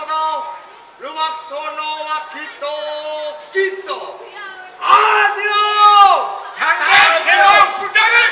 Pramono lumaksana wagita kita. Adyo! Sanggan Dewa Budane.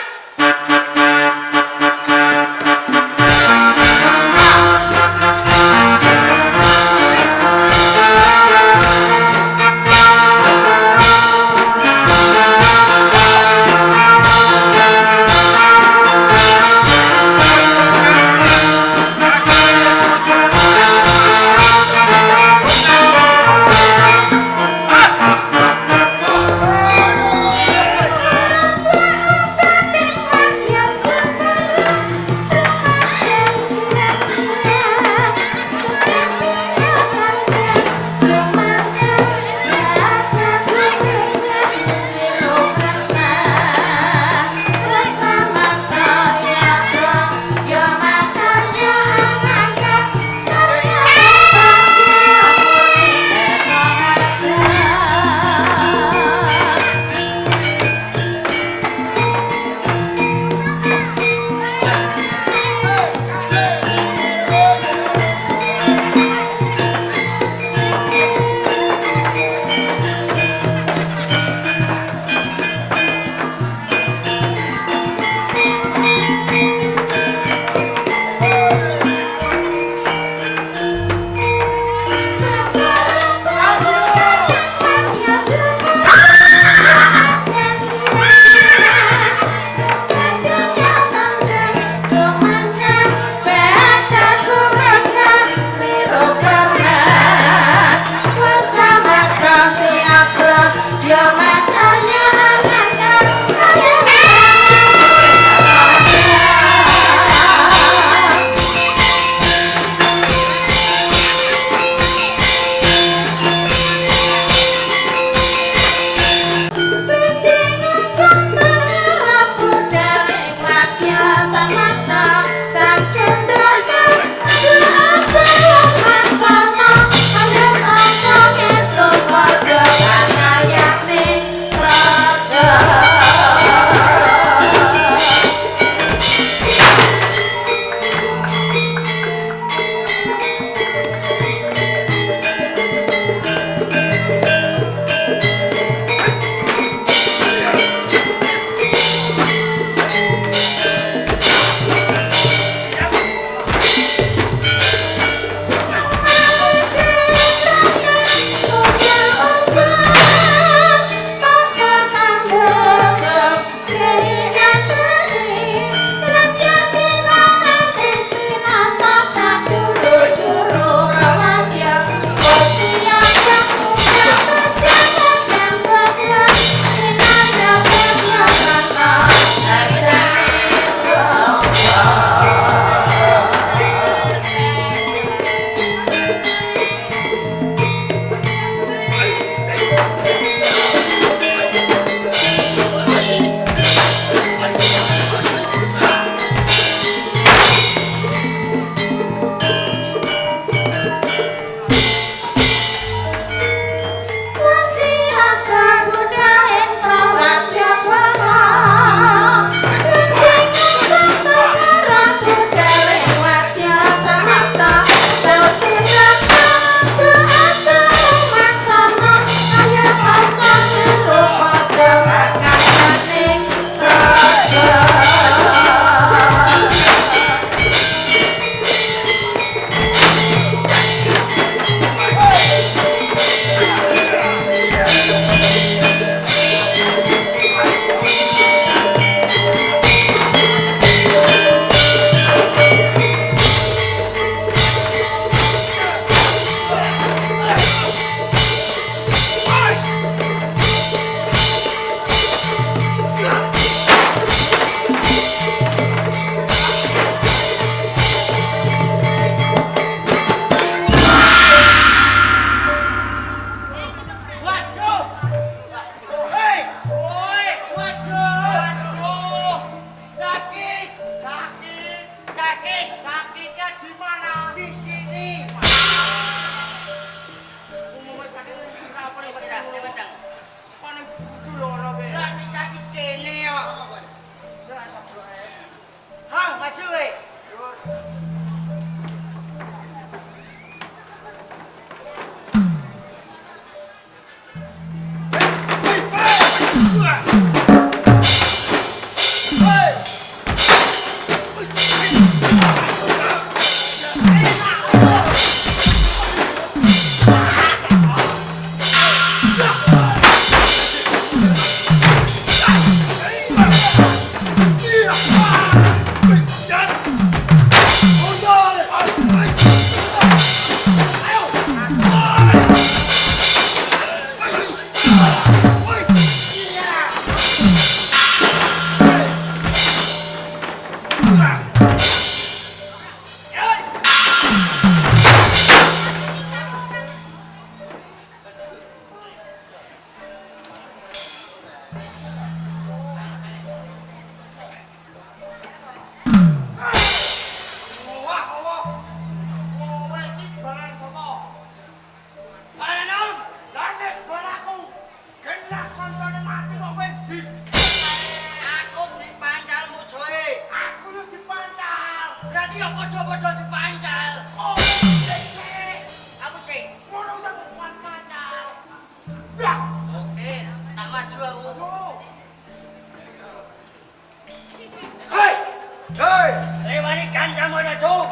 Hei, lewani kancamu aja, Cuk.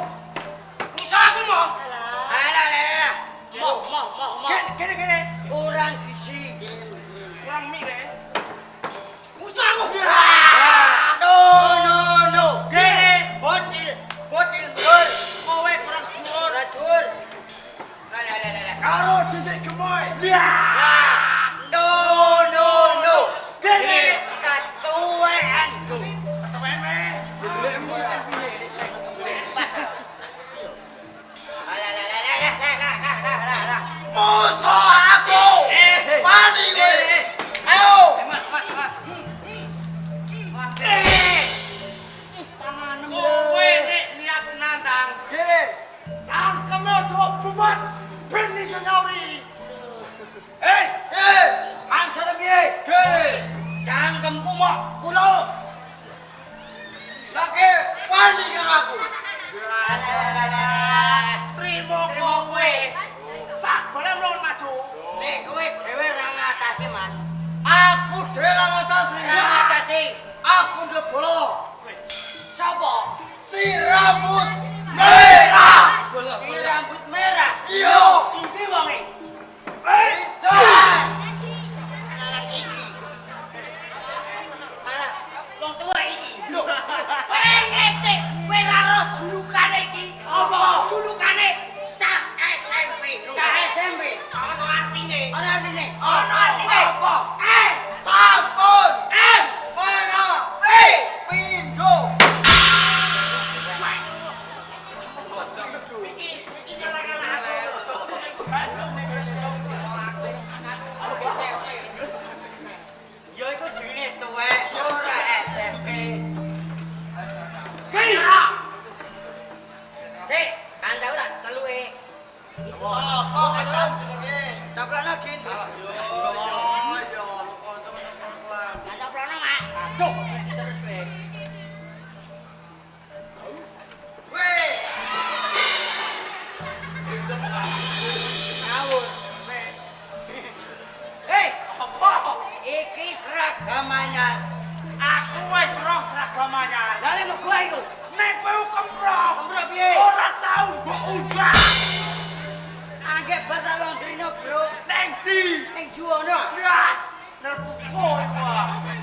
Usaha aku mau. Alah. Mau. Gini. Kurang gizi. Kurang mie deh. Usaha aku. No. Gini. Bocil, dur. Kowe kurang jujur, racun. Lah. Karo titik gemoy. No. Gini. Katuwean. Ketuaan meh. Musuh aku. Wani kowe. Ayo. Mas. Tanganmu. Kowe nek niat nantang. Gini. Cangkemmu coba buat ben iso nyauri. Hei, Maksudnya piye? Gini. Cangkemku mok kulo. Lagi wani karo aku. terima kowe. Sabare mlawan maju. Nek kowe dhewe ra ngatasi, Mas. Aku dhewe ra ngatasi. Aku ndek bola. Sapa? Si rambut merah. Si rambut merah. Iya. Endi wonge? Itu. Malah wong tua iki. Lho, kowe ngecek, kowe ra roh julukane iki. Apa? Julukane cah SMP. Cah SMP. Ono artine. Ana artine. Ono artine. Apa? S. Sampun. M. Mana? P. Pindo. Iki nyala-nyala Ya iku jenenge tuwek, ora SMP. Kira. Cek, kancaku tak celuke. Apa kancan jenenge? Caplana gin. Yo. Caplana, Mak. Aduh, terus kowe. Weh. Ngawur. Hei, Apa? iki seragamanya. Aku wis roh seragamanya. Lah nek gua iku, Nek kowe kemprok. kemprok piye? Ora tau mbok unggah. Anggek batalon drino, Bro. Neng ndi? Ning juwono. Lah, nerbu kowe wae.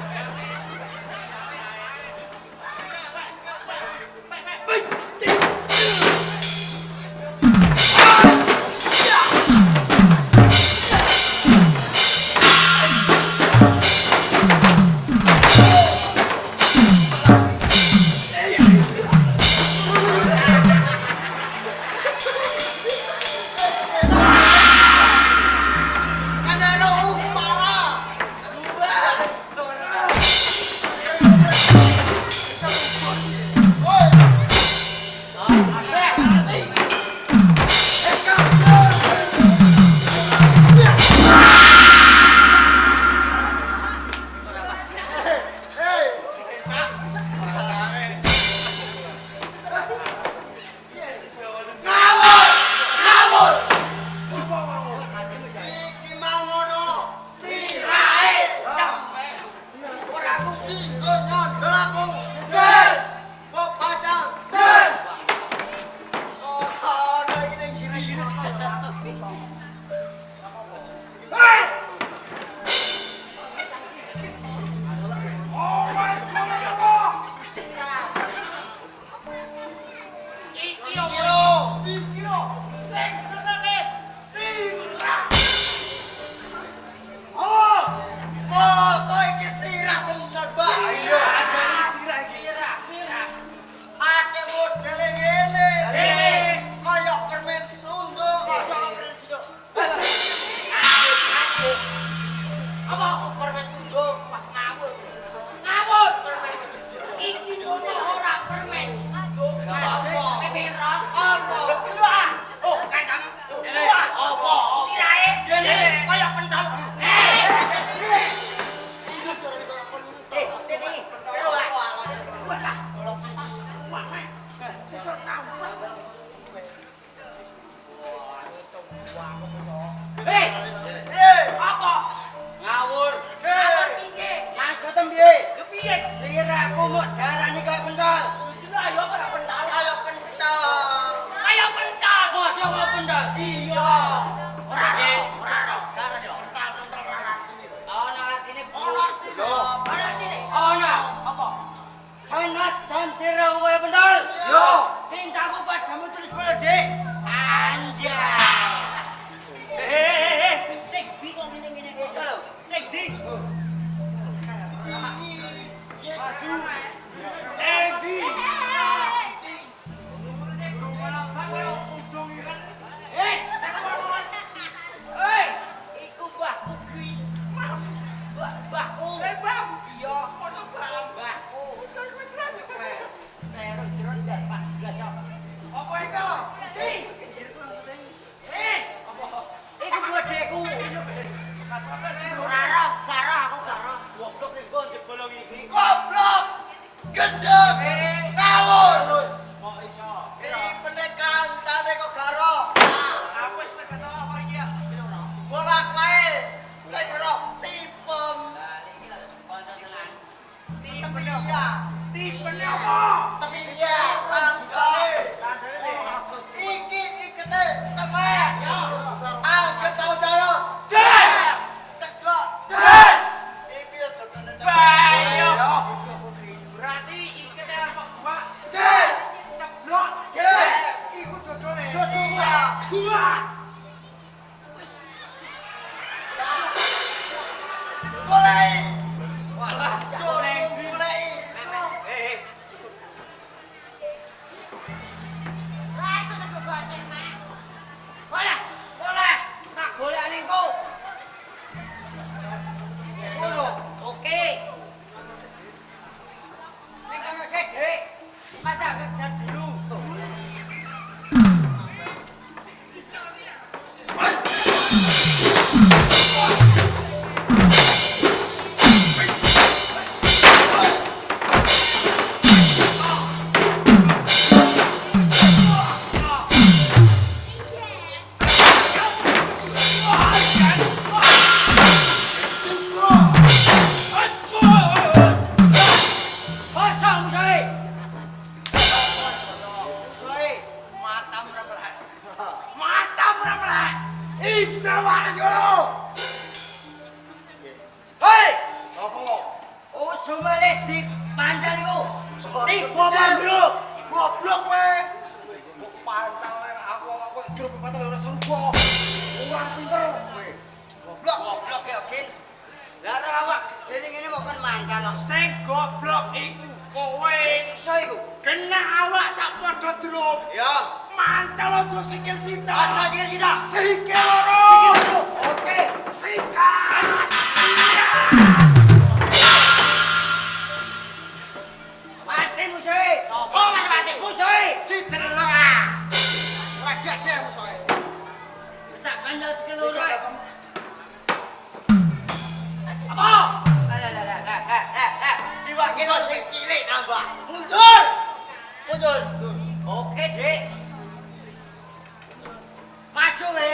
Kanano upala. Iki mau ngono. Sirahe jamek. Ora aku. Dinggo nyondol aku. Gas. Kok pacang. Gas. Sono iki ning sini gini. Hei! Oh my God! Iki opo? Iki lho, sing jenenge sirah. Oh, Masa iki sirah bener, Mbak. iya, ada sirah iki. Sirah. Ate modele ngene. Ngene. Kayak permen sunduk. Apa? Permen sunduk. Wah, ngawur. Ngawur. Permen sunduk. Iki ngono ora permen. Apa? Pepero. Apa? Kedua. Oh, kancam. Kedua. Apa? Sirahe ngene kaya pentol. Ini. Terus. Walah. Wah, sesuk nampak. Hei, apa? Ngawur. Apa piye? Maksudnya piye? Lho piye? Sirahku mau darani kaya pentol. Lha Yo, cintaku padamu terus meledek. Anjay. Sing di kok ngene-ngene. Itu lho. Sing di. Maju. Sing di. Hei, iku mbahku kuwi. Mbahku. Iya, mbahku. Apa itu? Iku bodheku. Ora roh, karo aku karo. Goblok iki kok dibolong iki. Goblok. Gendeng. Ngawur. Kok iso? Iki pendekan tane kok karo. Aku wis tekan apa iki ya? Bolak wae. Sing roh tipem. Temiya. Tipene apa? Temiya tanggale. Iki ikete cemek. Angkat tau cara. Des! Ceklok. Des! Iki aja kene cemek. Bayo. Berarti ikete apa gua? Des. Ceblok. Des. Iku jodone. Iya. Gua. Golei. Walah, Jodoh golei. Boleh, boleh. Tak boleh ningku. Ngono. Oke. Ning kono sik, Dik. Masa kerja dulu. Kosong, Musai. Soi. Matam remblek. Matam remblek. Itu waras ngono. Hei, Apa? oh sumele di panjang iku. Tiba manduk. Goblok kowe. Kok pancal nek aku grup patal ora serupa. Kurang pinter kowe. Goblok ya, Gin. Lah ora awak dene ngene kok kon mancal. Sing goblok iku kowe. Iso iku. Kena awak sak padha drum. Ya. Mancal aja sikil sita. Aja sikil sita. Sikil loro. Sikil loro. Oke, sikat. Mati musuhe. Oh, mati. Musuhe. Didelok ah. Ora jajah musuhe. Tak kandel sikil loro. Apa? Diwakil sing cilik nambah. Mundur. Mundur. Oke, Dik. Maju, Le.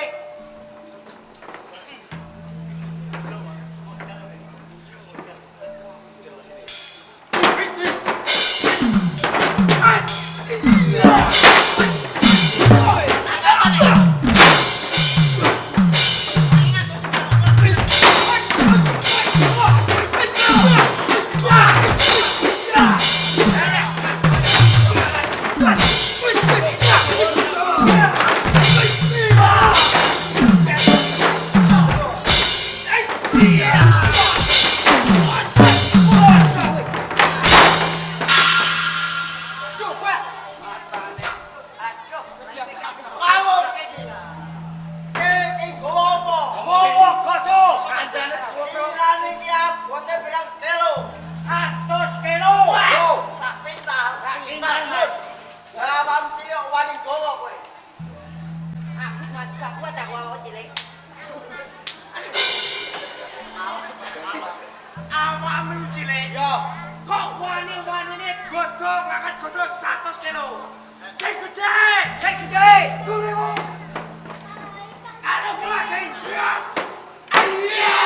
Ngawur iki. Iki nggowo apa? Nggowo godhong. Kancane difoto. Iki abote pirang kilo? 100 kilo. Yo, sak pintal. Sak pintal, Mas. Lah wong cilik wani nggowo kowe. Aku masih gak kuat aku awak cilik. Awakmu cilik. Yo, Kok wani-wanine godhong ngangkat godhong 100 kilo. Sing gede. sing gede. Turu. Arep gua sing siap. Iya.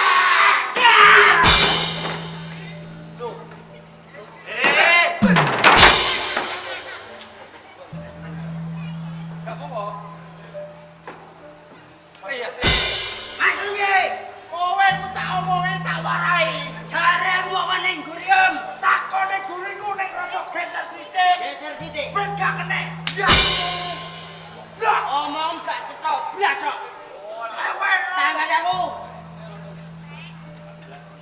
Loh, Gak apa-apa. Iya. Mas piye? Kowe ku tak omongi tak warai. Jare wong ning gurium. Takone guriku ning rada geser sithik. geser sithik. Ben gak kena. Blok. Omong gak cetok blas kok. Lewer. Tangan aku.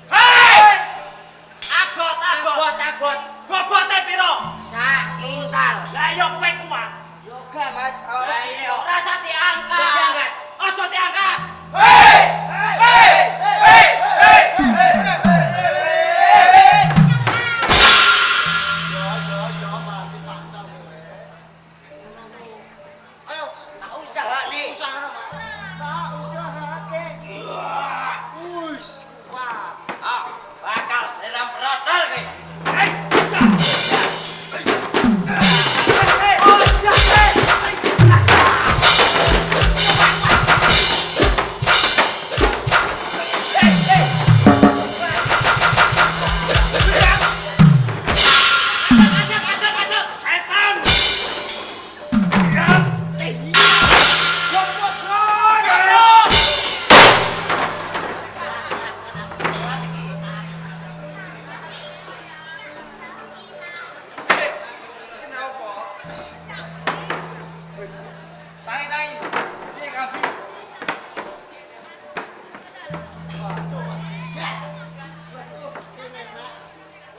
Hei! Agot. Bobote piro? Sak kintal. Lah yo kowe kuat. Yoga Mas. Oh, Lah sini iya, kok. ora usah diangkat. Ojo diangkat. Ojo diangkat. Ayo, tak usaha nih. Tak usahake. Wis, kuat. Ah, bakal seram protol kowe. Ajak, setan. Diam. Yo potron.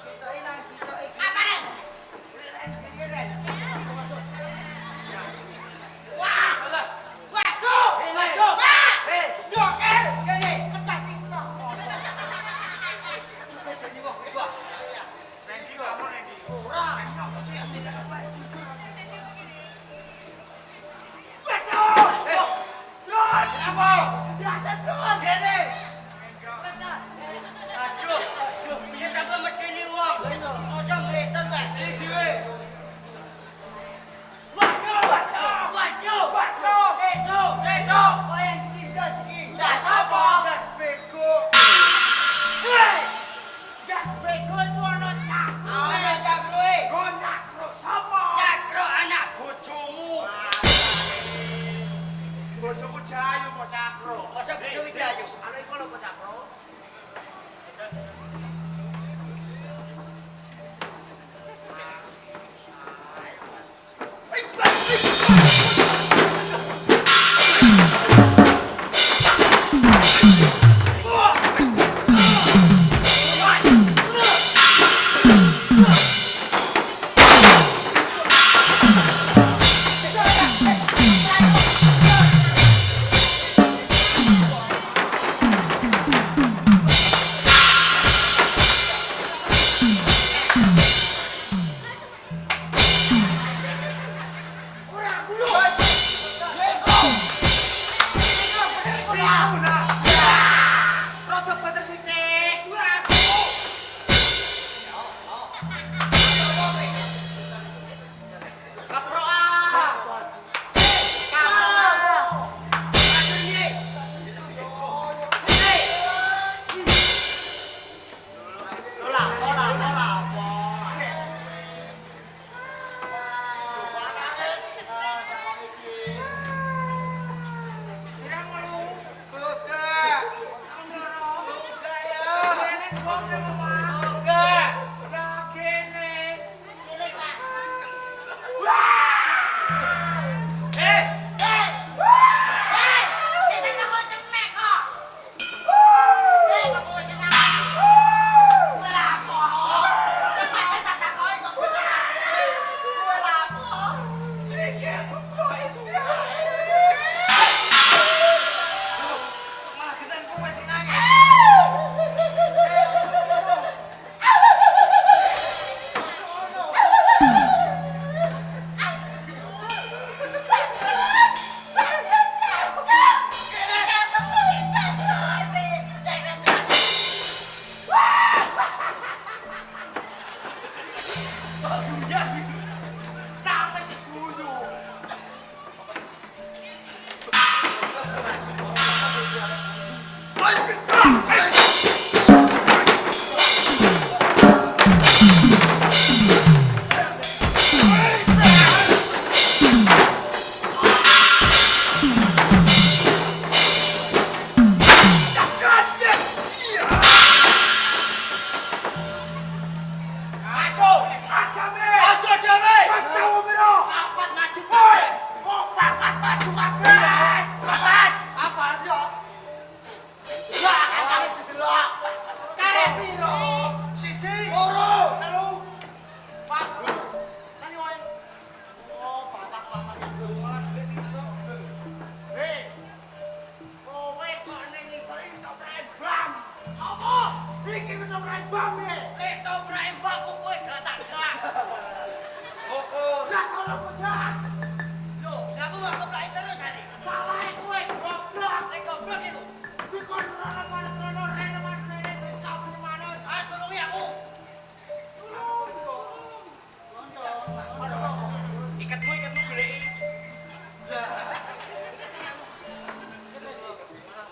Kita ilang sitok iki. Apa nih? Keren. Wah! Waduh! Waduh! Wah! Dokel! Kene. Pecah sitok. Waduh! Don! Apa? Biasa Don! Gini! Aduh, ini tambah medeni wong. Ojo meletot lah. Waduh! Sesuk! Oh yang ditindas iki. Ndas apa? Das bego. Hei! Gas bego itu ono cakro. Ana cakroe. Oh, cakro sapa? Cakro anak bojomu. Bojomu Jayu mau cakro. Masa bojomu Jayu? Ana iku lho cakro.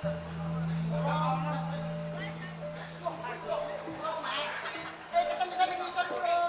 Ketemu sama ngisor bro.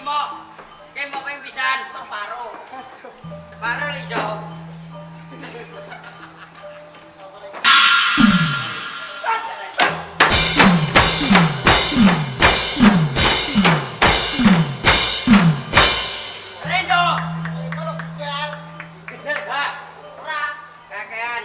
Kemok. Kemok ping pisan separo. Separo iso. Rendo. Kalau gede. Gede, Pak. Ora. Kakean.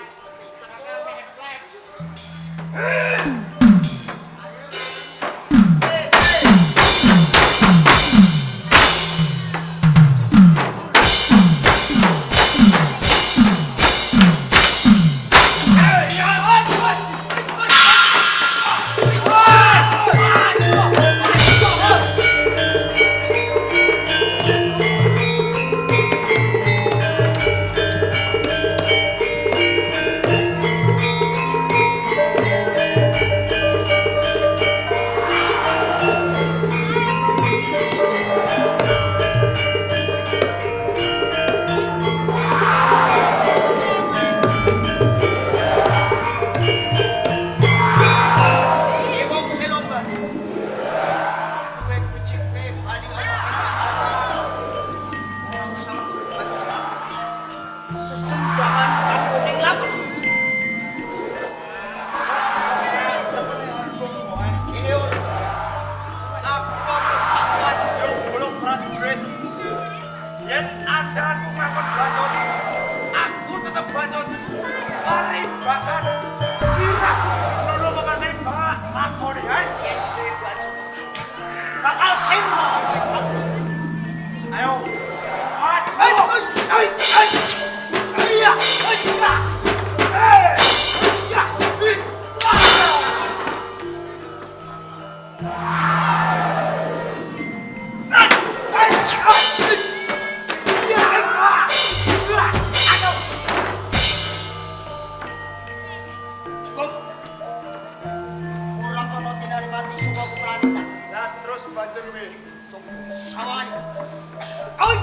Sesembahan aku ning lamu. Ini ur. Aku pesawat belum prajurit. Yen andalanku ngakon bacot, aku tetap bacot. Paribasan, sirahku dulu mengenai balak lakoni, Bakal sirna kowe bantu. Ayo, maju. Iya, iya. Iya. Cukup. Kurang ono tinari mati suka kuplanita. Lah terus banjur kuwi. Sawani. Oi.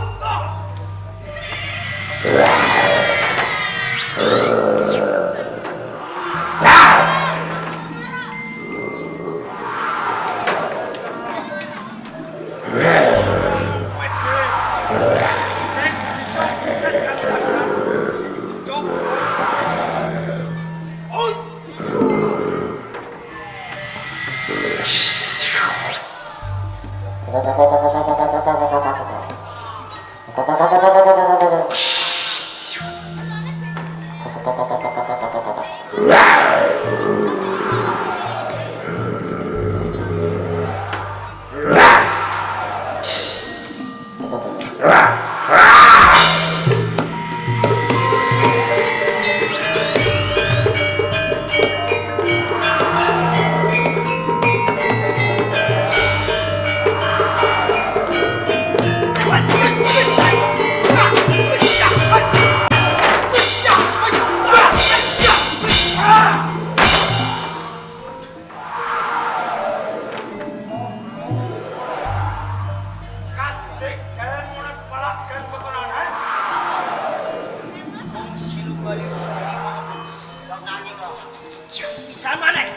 Sing bisa pisan kan. Oi. Kadek kalian mulai pelakan peperangan. Wong silu bali seni kok. Nani kok. Bisa maneh.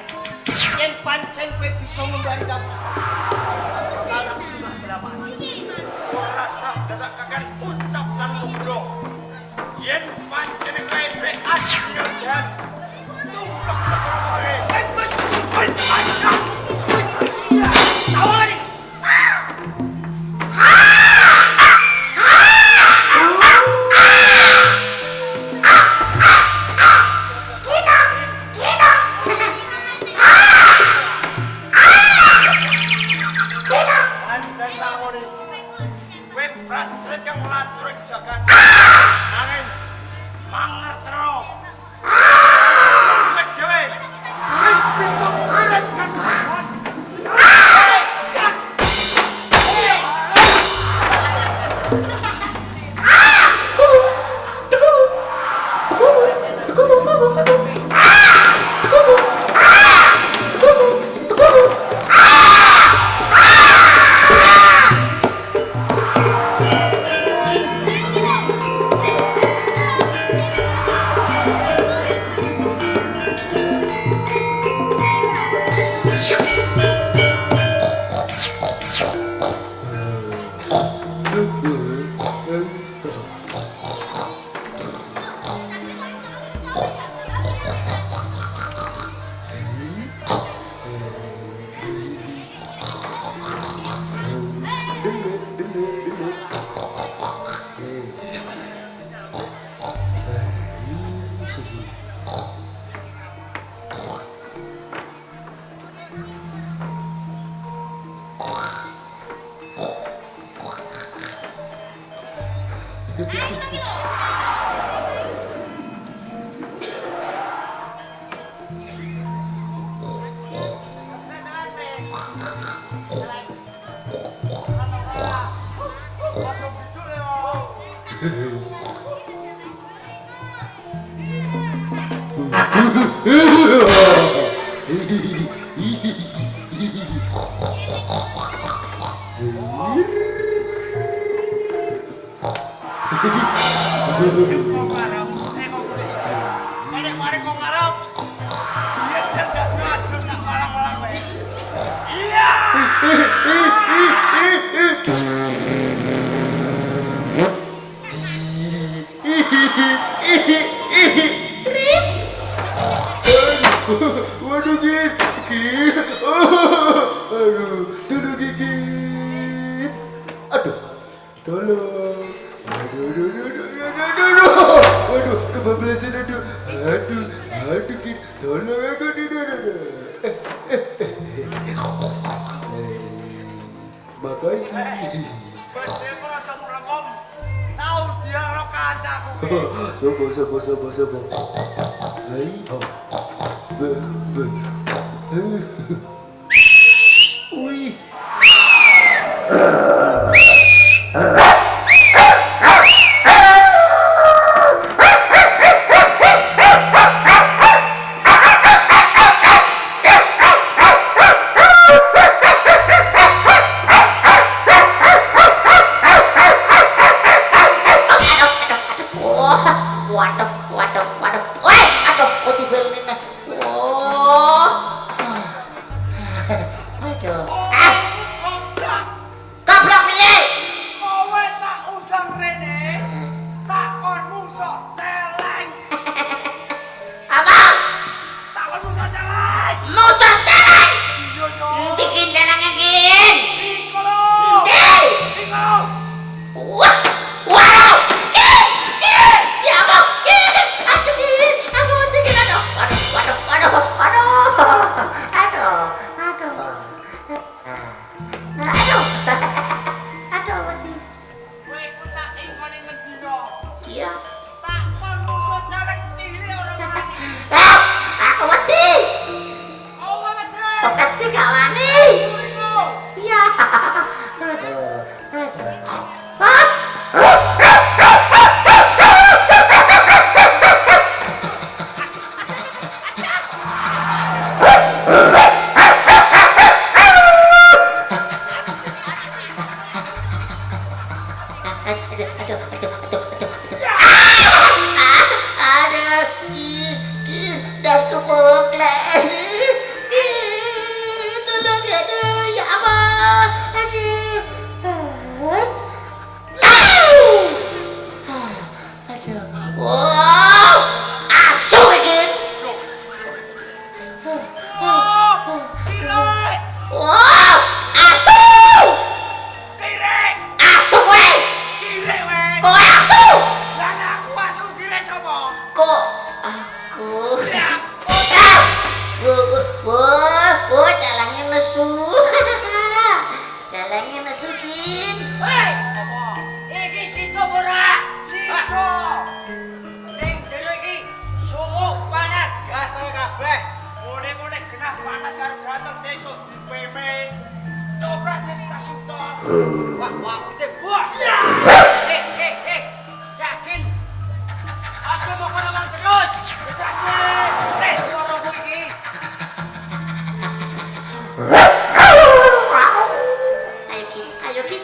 Yen pancen kowe bisa membari kamu. Sekarang sudah berapa? Rasa dadak kakan ucapkan bro. Yen pancen kae asli kerjaan. Tumplek kowe. Tawari. Pancen lakoni. Kowe prajurit kang lajuring jagat. Angin mangerteno. Kowe dhewe sing bisa mencetak lawan. Waduh Git. Aduh, tolong Git. Aduh, tolong. Aduh. Waduh, kebablasan aduh. Aduh Git, tolong aku. Makasih. Tahu dia lo kancaku. Sopo. Hai. Wih. Waduh. Woi, aduh, tibel ini. Oh. Aduh. Goblok piye? Kowe tak undang rene. Tak kon musuh celeng. Apa? Tak kon musuh celeng. Musuh celeng. Iya yo. Bikin celengnya gin. Iko lo. Gin. Iko. Wah. Waduh. Gin. Ya ampun. Gin. Aduh gin. Aku mau gin aduh. Aduh, mati. Kowe ku tak ingkoni ngendino. Iya. Tak kon musuh celeng cilik ora wani. Aku mati. Kowe mati. Mati gak wani. Iko. Iya. Aduh, das kepuklen. Tolong aduh, ya Allah. Aduh. Aduh. Wow, asu iki. Cilik. Wow, asu. Kirek. Asu kowe. Kirek we. Kowe asu. Lah aku asu kirek sapa? Kok aku. Ya. Bu, calangnya nesu. Calangnya nesu, Kin. Hei, Apa? iki situ ora? Siko. Ning jero iki sumuk panas gatel kabeh. Mune genah panas karo gatel sesuk dipeme. Dobrak sisa suto. Wah, putih buah. Sakin. Aja mau kono mang terus. Sakin. Suaraku iki. Ayo, Kin.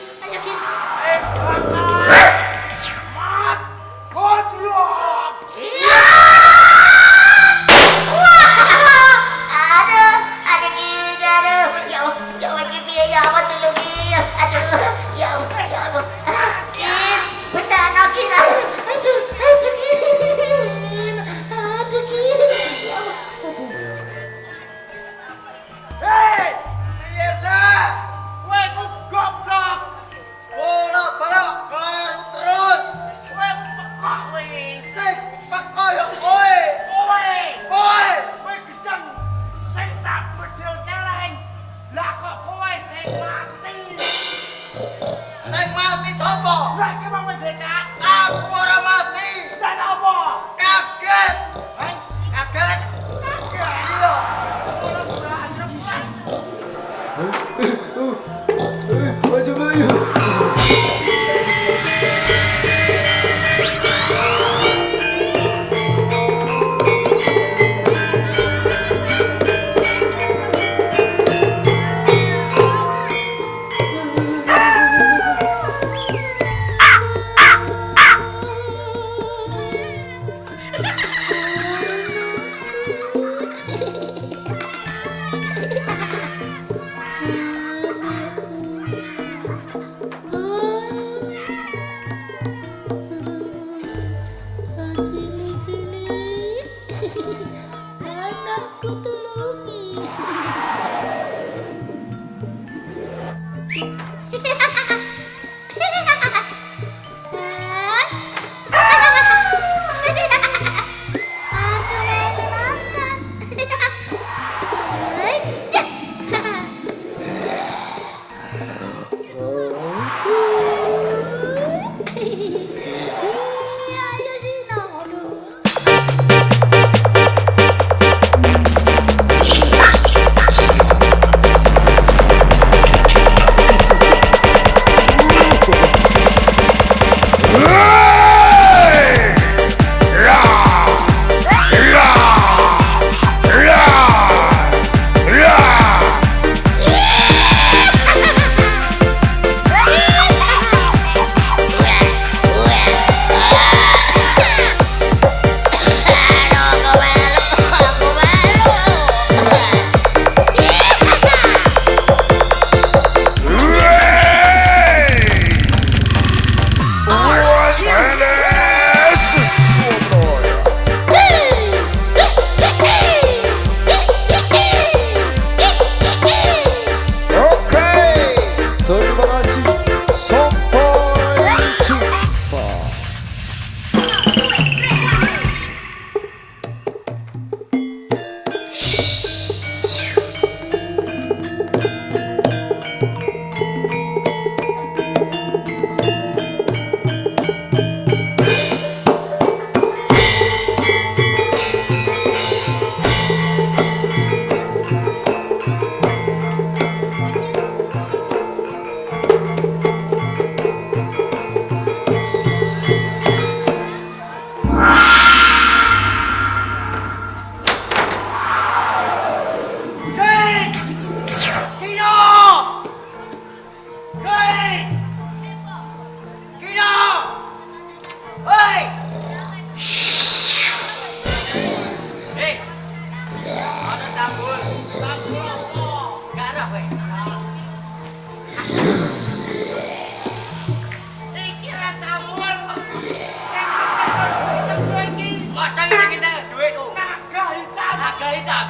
Mat. Kodrok. Iya. Aduh, Kin, aduh. Ya Allah, piye ya apa dulu, Kin. Aduh, ya Allah. Kin, benar Kin. Aduh, Kin. Ya Allah. Hei, Piye dah? kowe ku goblok. Bolak-balik kelaru terus. Kowe pekok kowe. Sing peko ya kowe. Kowe. Kowe. Kowe gedeng sing tak bedel celeng. Lah kok kowe sing mati. Sing mati sapa? Lah iki mau mendekat. Aku Aku orang mati. Dan apa? Kaget. Hei, Kaget. kaget. Iya. Orang-orang rempah. Aja Bayu. Anakku tulungi. Aku mau makan. Ayo sini dulu. Terima kasih. Sampai jumpa. Ken! Kino! Ken! Kino! Hei! Hei! Ada tabul. Tabul apa? Garah, weh. Dikira tabul. Tabul ini. Masa kita duit tuh? Naga hitam. Naga hitam.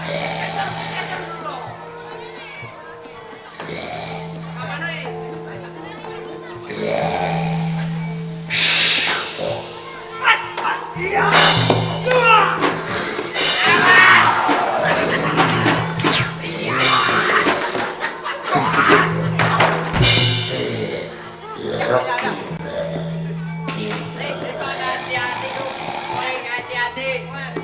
Sekitar dulu. Kapan nih? Iya. Hati-hati.